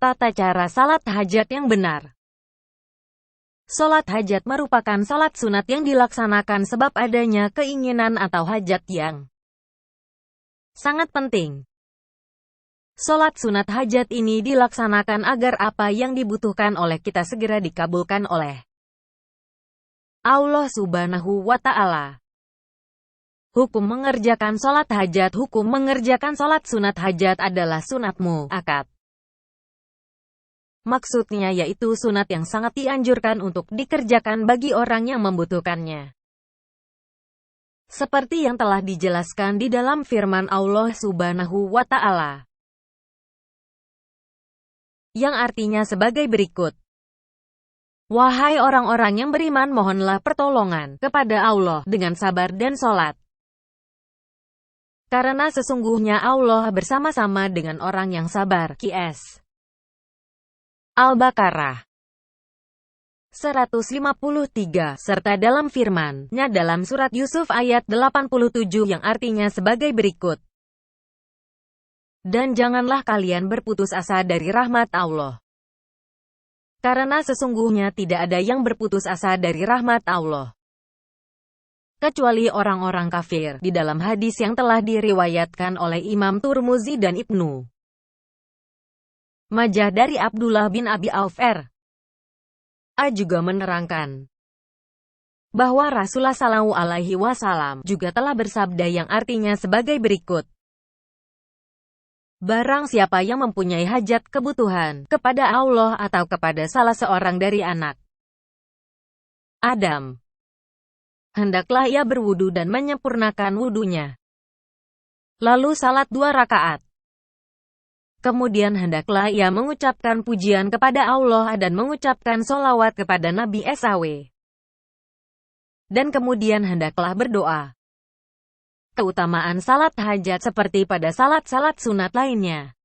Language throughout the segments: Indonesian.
Tata cara salat hajat yang benar. Salat hajat merupakan salat sunat yang dilaksanakan sebab adanya keinginan atau hajat yang sangat penting. Salat sunat hajat ini dilaksanakan agar apa yang dibutuhkan oleh kita segera dikabulkan oleh Allah Subhanahu wa Ta'ala. Hukum mengerjakan salat hajat. Hukum mengerjakan salat sunat hajat adalah sunat muakkad. Maksudnya yaitu sunat yang sangat dianjurkan untuk dikerjakan bagi orang yang membutuhkannya. Seperti yang telah dijelaskan di dalam firman Allah Subhanahu wa Ta'ala, yang artinya sebagai berikut. Wahai orang-orang yang beriman, mohonlah pertolongan kepada Allah dengan sabar dan salat. Karena sesungguhnya Allah bersama-sama dengan orang yang sabar. QS Al-Baqarah 153, serta dalam firman-Nya dalam surat Yusuf ayat 87 yang artinya sebagai berikut. Dan janganlah kalian berputus asa dari rahmat Allah. Karena sesungguhnya tidak ada yang berputus asa dari rahmat Allah kecuali orang-orang kafir. Di dalam hadis yang telah diriwayatkan oleh Imam Turmuzi dan Ibnu Majah dari Abdullah bin Abi Auf R.A. juga menerangkan bahwa Rasulullah SAW juga telah bersabda yang artinya sebagai berikut. Barang siapa yang mempunyai hajat kebutuhan kepada Allah atau kepada salah seorang dari anak Adam, hendaklah ia berwudu dan menyempurnakan wudunya, lalu salat 2 rakaat. Kemudian hendaklah ia mengucapkan pujian kepada Allah dan mengucapkan sholawat kepada Nabi SAW. Dan kemudian hendaklah berdoa. Keutamaan salat hajat seperti pada salat-salat sunat lainnya.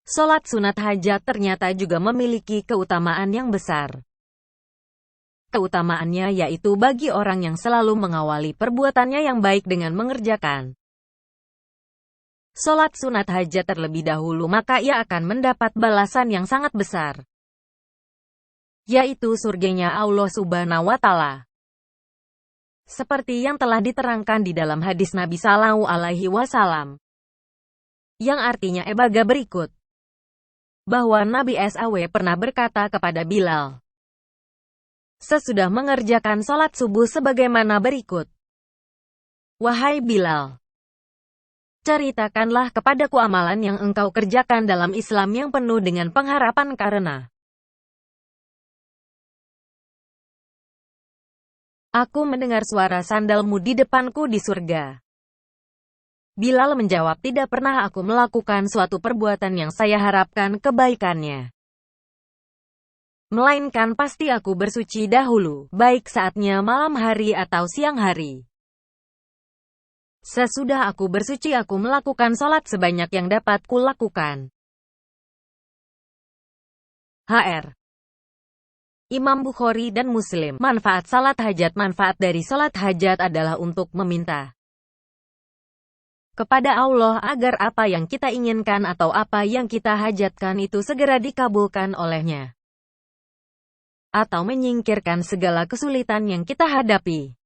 Salat sunat hajat ternyata juga memiliki keutamaan yang besar. Keutamaannya yaitu bagi orang yang selalu mengawali perbuatannya yang baik dengan mengerjakan salat sunat hajat terlebih dahulu, maka ia akan mendapat balasan yang sangat besar, yaitu surganya Allah Subhanahu wa Ta'ala. Seperti yang telah diterangkan di dalam hadis Nabi Shallallahu Alaihi Wasallam, yang artinya ebaga berikut, bahwa Nabi SAW pernah berkata kepada Bilal, sesudah mengerjakan salat subuh sebagaimana berikut. Wahai Bilal, ceritakanlah kepadaku amalan yang engkau kerjakan dalam Islam yang penuh dengan pengharapan karena aku mendengar suara sandalmu di depanku di surga. Bilal menjawab, tidak pernah aku melakukan suatu perbuatan yang saya harapkan kebaikannya, melainkan pasti aku bersuci dahulu, baik saatnya malam hari atau siang hari. Sesudah aku bersuci aku melakukan salat sebanyak yang dapat kulakukan. HR Imam Bukhari dan Muslim. Manfaat salat hajat. Manfaat dari salat hajat adalah untuk meminta kepada Allah agar apa yang kita inginkan atau apa yang kita hajatkan itu segera dikabulkan olehnya, atau menyingkirkan segala kesulitan yang kita hadapi.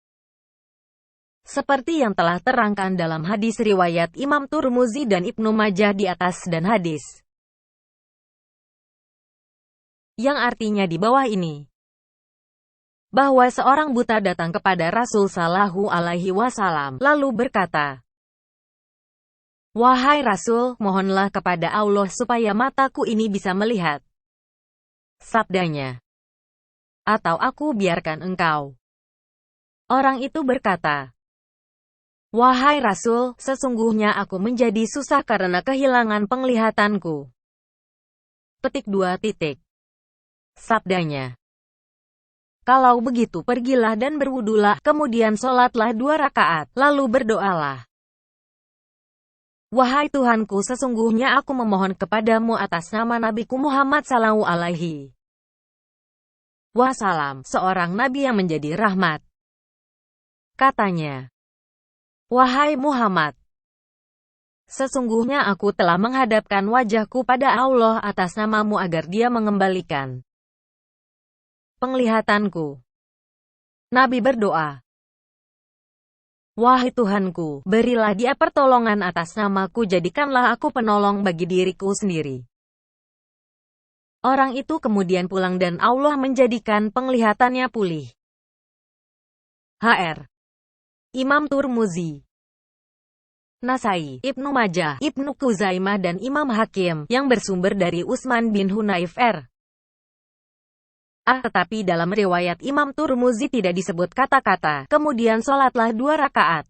Seperti yang telah terangkan dalam hadis riwayat Imam Turmuzi dan Ibnu Majah di atas dan hadis yang artinya di bawah ini, bahwa seorang buta datang kepada Rasul Shallallahu Alaihi Wasallam lalu berkata, wahai Rasul, mohonlah kepada Allah supaya mataku ini bisa melihat. Sabdanya, atau aku biarkan engkau. Orang itu berkata, wahai Rasul, sesungguhnya aku menjadi susah karena kehilangan penglihatanku. Petik 2 titik. Sabdanya, kalau begitu pergilah dan berwudulah, kemudian sholatlah 2 rakaat, lalu berdoalah. Wahai Tuhanku, sesungguhnya aku memohon kepadamu atas nama Nabiku Muhammad Sallallahu Alaihi Wasallam, seorang nabi yang menjadi rahmat. Katanya, wahai Muhammad, Sesungguhnya aku telah menghadapkan wajahku pada Allah atas namamu agar Dia mengembalikan penglihatanku. Nabi berdoa, "Wahai Tuhanku, berilah Dia pertolongan atas namaku, jadikanlah aku penolong bagi diriku sendiri." Orang itu kemudian pulang dan Allah menjadikan penglihatannya pulih. Hr. Imam Turmuzi, Nasai, Ibnu Majah, Ibnu Kuzaimah dan Imam Hakim, yang bersumber dari Utsman bin Hunayf tetapi dalam riwayat Imam Turmuzi tidak disebut kata-kata, kemudian sholatlah 2 rakaat.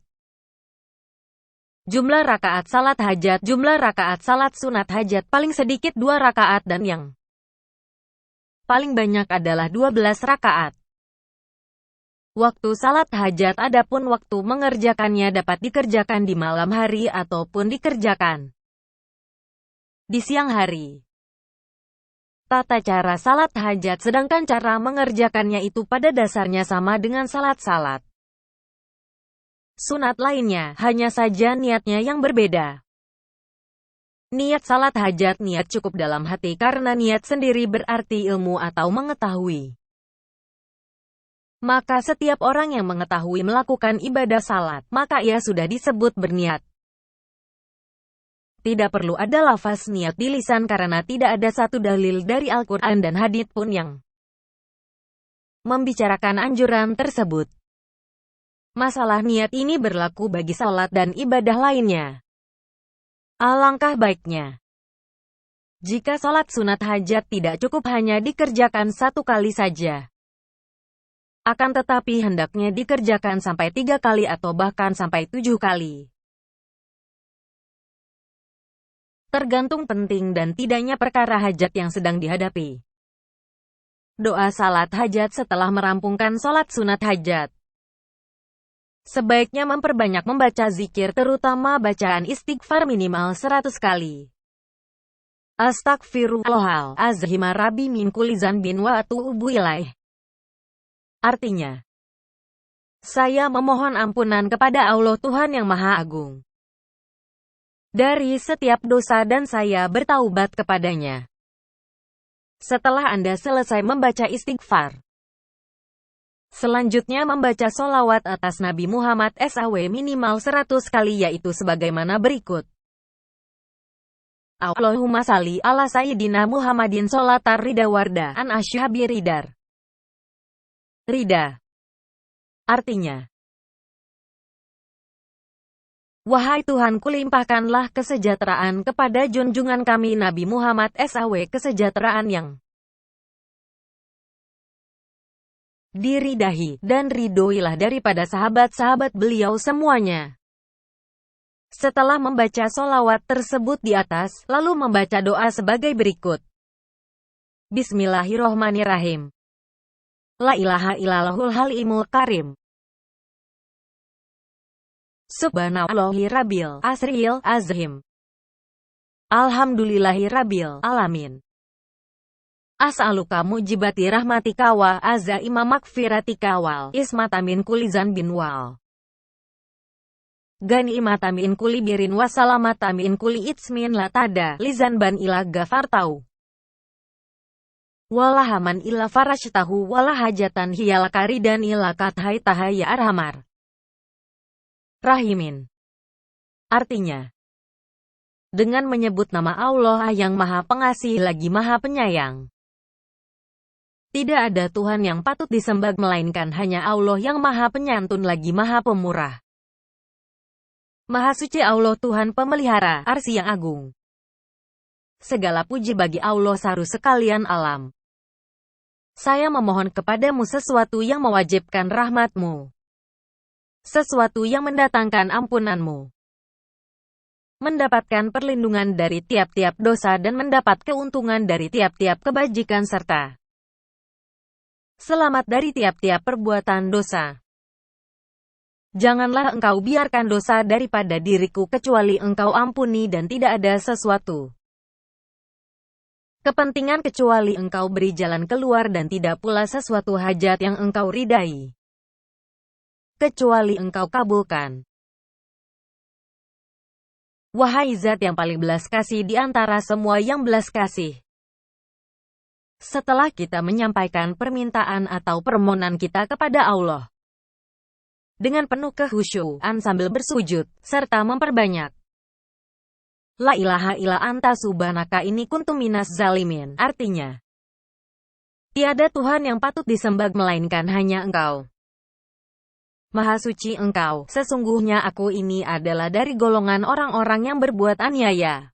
Jumlah rakaat salat hajat, jumlah rakaat salat sunat hajat paling sedikit 2 rakaat dan yang paling banyak adalah 12 rakaat. Waktu salat hajat adapun waktu mengerjakannya dapat dikerjakan di malam hari ataupun dikerjakan di siang hari. Tata cara salat hajat sedangkan cara mengerjakannya itu pada dasarnya sama dengan salat-salat sunat lainnya, hanya saja niatnya yang berbeda. Niat salat hajat niat cukup dalam hati karena niat sendiri berarti ilmu atau mengetahui. Maka setiap orang yang mengetahui melakukan ibadah salat, maka ia sudah disebut berniat. Tidak perlu ada lafaz niat di lisan karena tidak ada satu dalil dari Al-Quran dan hadits pun yang membicarakan anjuran tersebut. Masalah niat ini berlaku bagi salat dan ibadah lainnya. Alangkah baiknya jika salat sunat hajat tidak cukup hanya dikerjakan 1 kali saja. Akan tetapi hendaknya dikerjakan sampai 3 kali atau bahkan sampai 7 kali. Tergantung penting dan tidaknya perkara hajat yang sedang dihadapi. Doa salat hajat setelah merampungkan salat sunat hajat. Sebaiknya memperbanyak membaca zikir terutama bacaan istighfar minimal 100 kali. Astaghfirullahalazim rabbi min kulli dzanbin wa atubu ilaih. Artinya, saya memohon ampunan kepada Allah Tuhan yang Maha Agung dari setiap dosa dan saya bertaubat kepadanya. Setelah Anda selesai membaca istighfar, selanjutnya membaca sholawat atas Nabi Muhammad SAW minimal 100 kali yaitu sebagaimana berikut. Allahumma salli ala Sayyidina Muhammadin sholatar rida warda an asyhabi ridar. Rida. Artinya, wahai Tuhanku limpahkanlah kesejahteraan kepada junjungan kami Nabi Muhammad SAW kesejahteraan yang diridahi, dan ridhoilah daripada sahabat-sahabat beliau semuanya. Setelah membaca sholawat tersebut di atas, lalu membaca doa sebagai berikut. Bismillahirrohmanirrahim. La ilaha illallahul halimul karim. Subhanallahi rabbil asril azhim. Alhamdulillahi rabbil alamin. As'aluka mujibati rahmatika wa azaima magfiratika wal ismata min kulli zanbin wal ganimata min kulli birin wa salamata min kulli itsmin la tada lizanban ila gafartau. Walahaman illa farashtahu walahajatan hiyalaka ridan illa kathaitaha ya arhamar rahimin. Artinya, dengan menyebut nama Allah yang Maha Pengasih lagi Maha Penyayang. Tidak ada Tuhan yang patut disembah melainkan hanya Allah yang Maha Penyantun lagi Maha Pemurah. Maha suci Allah Tuhan pemelihara arsy yang agung. Segala puji bagi Allah Saru sekalian alam. Saya memohon kepadamu sesuatu yang mewajibkan rahmatmu. Sesuatu yang mendatangkan ampunanmu. Mendapatkan perlindungan dari tiap-tiap dosa dan mendapat keuntungan dari tiap-tiap kebajikan serta selamat dari tiap-tiap perbuatan dosa. Janganlah engkau biarkan dosa daripada diriku kecuali engkau ampuni dan tidak ada sesuatu kepentingan kecuali engkau beri jalan keluar dan tidak pula sesuatu hajat yang engkau ridai kecuali engkau kabulkan. Wahai Zat yang paling belas kasih di antara semua yang belas kasih. Setelah kita menyampaikan permintaan atau permohonan kita kepada Allah, dengan penuh kehusyuan sambil bersujud, serta memperbanyak La ilaha illa anta subhanaka inni kuntu minas zalimin, artinya, tiada Tuhan yang patut disembah melainkan hanya Engkau. Maha suci Engkau, sesungguhnya aku ini adalah dari golongan orang-orang yang berbuat aniaya.